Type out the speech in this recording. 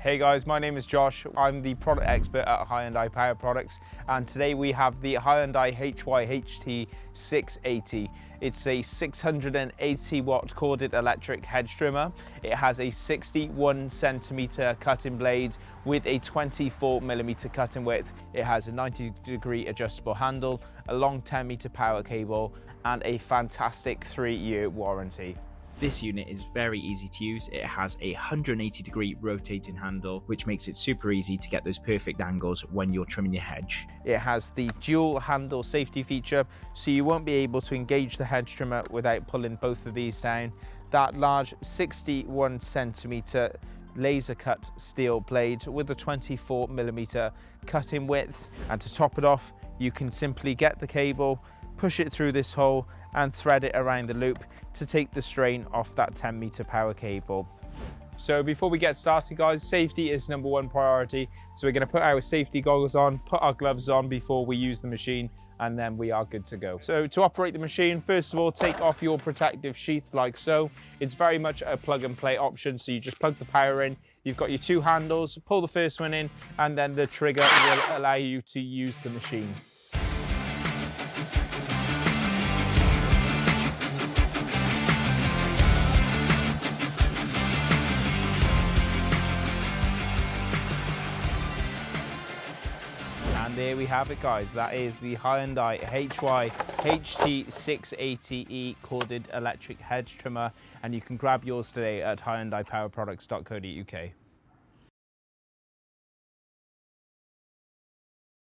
Hey guys, my name is Josh. I'm the product expert at Hyundai Power Products, and today we have the Hyundai HYHT680E. It's a 680 watt corded electric hedge trimmer. It has a 61 centimeter cutting blade with a 24mm cutting width. It has a 90-degree adjustable handle, a long 10-meter power cable, and a fantastic 3-year warranty. This unit is very easy to use. It has a 180-degree rotating handle, which makes it super easy to get those perfect angles when you're trimming your hedge. It has the dual handle safety feature, so you won't be able to engage the hedge trimmer without pulling both of these down. That large 61 centimeter laser cut steel blade with a 24mm cutting width. And to top it off, you can simply get the cable, push it through this hole and thread it around the loop to take the strain off that 10-meter power cable. So before we get started guys, safety is #1 priority. So we're going to put our safety goggles on, put our gloves on before we use the machine, and then we are good to go. So to operate the machine, first of all, take off your protective sheath like so. It's very much a plug and play option, so you just plug the power in. You've got your 2 handles, pull the first one in, and then the trigger will allow you to use the machine. And there we have it guys, that is the Hyundai HYHT680E corded electric hedge trimmer, and you can grab yours today at hyundaipowerproducts.co.uk.